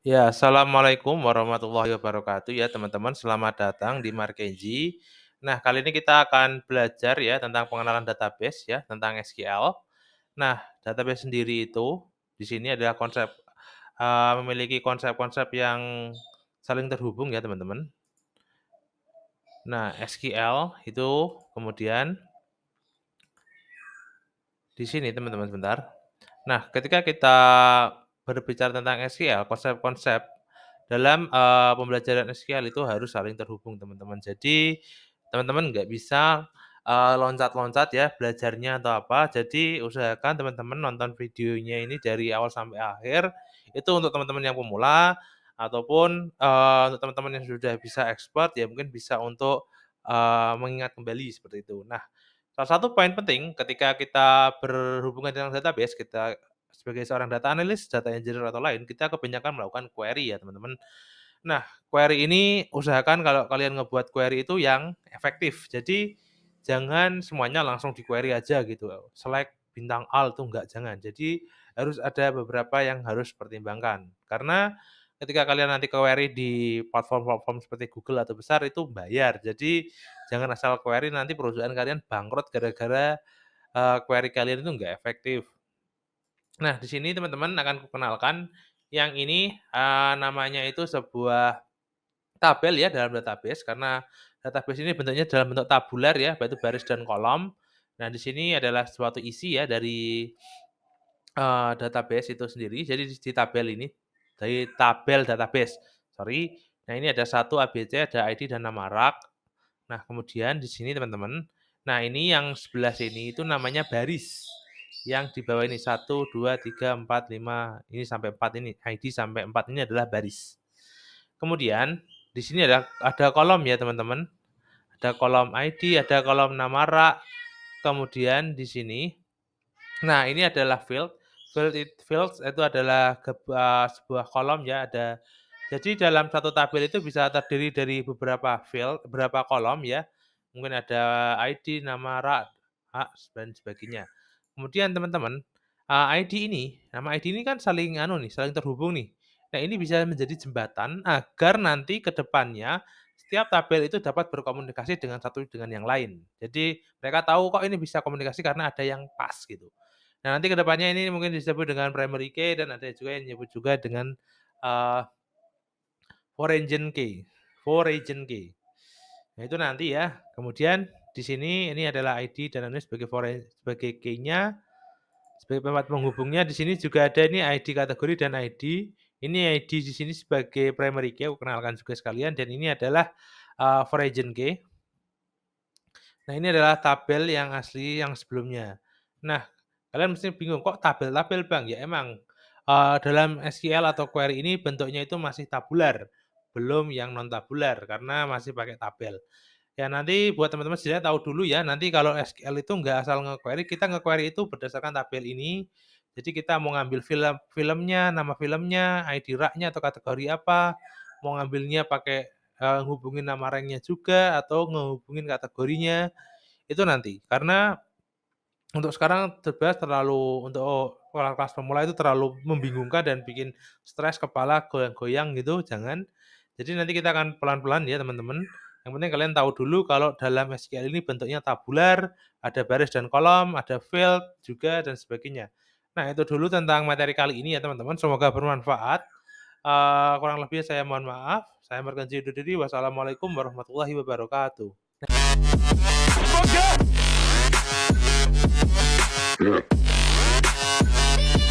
Ya, assalamualaikum warahmatullahi wabarakatuh ya teman-teman. Selamat datang di Markenzi. Nah, kali ini kita akan belajar ya tentang pengenalan database ya, tentang SQL. Nah, database sendiri itu di sini adalah memiliki konsep-konsep yang saling terhubung ya teman-teman. Nah, SQL itu kemudian di sini teman-teman sebentar. Nah, ketika kita berbicara tentang SQL, konsep-konsep dalam, pembelajaran SQL itu harus saling terhubung, teman-teman. Jadi, teman-teman nggak bisa, loncat-loncat ya belajarnya atau apa. Jadi, usahakan teman-teman nonton videonya ini dari awal sampai akhir. Itu untuk teman-teman yang pemula ataupun, untuk teman-teman yang sudah bisa expert ya mungkin bisa untuk, mengingat kembali seperti itu. Nah, salah satu poin penting ketika kita berhubungan dengan database, kita sebagai seorang data analis, data engineer atau lain, kita kebanyakan melakukan query ya, teman-teman. Nah, query ini usahakan kalau kalian ngebuat query itu yang efektif. Jadi, jangan semuanya langsung di-query aja gitu, select bintang al tuh enggak, jangan. Jadi, harus ada beberapa yang harus pertimbangkan. Karena ketika kalian nanti query di platform-platform seperti Google atau besar itu bayar. Jadi, jangan asal query nanti perusahaan kalian bangkrut gara-gara, query kalian itu enggak efektif. Nah, di sini teman-teman akan kukenalkan yang ini, namanya itu sebuah tabel ya dalam database, karena database ini bentuknya dalam bentuk tabular ya, yaitu baris dan kolom. Nah, di sini adalah suatu isi ya dari, database itu sendiri. Jadi di tabel ini, dari tabel database, sorry. Nah, ini ada satu ABC, ada ID dan nama rak. Nah, kemudian di sini teman-teman, nah ini yang sebelah sini itu namanya baris. Yang di bawah ini satu 2 3 4 5 ini sampai 4 ini, ID sampai 4 ini adalah baris. Kemudian di sini ada kolom ya teman-teman, ada kolom ID, ada kolom nama rak, kemudian di sini, nah ini adalah fields itu adalah sebuah kolom ya, jadi dalam satu tabel itu bisa terdiri dari beberapa kolom ya, mungkin ada ID, nama rak, hak, dan sebagainya. Kemudian teman-teman, nama ID ini kan saling saling terhubung nih. Nah, ini bisa menjadi jembatan agar nanti ke depannya setiap tabel itu dapat berkomunikasi dengan satu dengan yang lain. Jadi mereka tahu kok ini bisa komunikasi karena ada yang pas gitu. Nah, nanti ke depannya ini mungkin disebut dengan primary key dan ada juga yang menyebut juga dengan, eee, foreign key. Nah, itu nanti ya. Kemudian di sini ini adalah ID dan ini sebagai key-nya. Sebagai tempat penghubungnya di sini juga ada ini ID kategori dan ID. Ini ID di sini sebagai primary key, aku kenalkan juga sekalian, dan ini adalah, foreign key. Nah, ini adalah tabel yang asli yang sebelumnya. Nah, kalian mesti bingung, "Kok tabel-tabel, Bang?" Ya emang, dalam SQL atau query ini bentuknya itu masih tabular, belum yang non tabular karena masih pakai tabel. Ya nanti buat teman-teman setidaknya tahu dulu ya, nanti kalau SQL itu nggak asal nge-query, kita nge-query itu berdasarkan tabel ini. Jadi kita mau ngambil filmnya, nama filmnya, ID rak-nya atau kategori apa, mau ngambilnya pakai, ngehubungin nama ranknya juga atau ngehubungin kategorinya, itu nanti. Karena untuk sekarang untuk orang kelas pemula itu terlalu membingungkan dan bikin stres, kepala goyang-goyang gitu, jangan. Jadi nanti kita akan pelan-pelan ya teman-teman. Yang penting kalian tahu dulu kalau dalam SQL ini bentuknya tabular, ada baris dan kolom, ada field juga dan sebagainya. Nah, itu dulu tentang materi kali ini ya teman-teman, semoga bermanfaat. Kurang lebihnya saya mohon maaf. Saya Markanzi undur diri. Wassalamualaikum warahmatullahi wabarakatuh.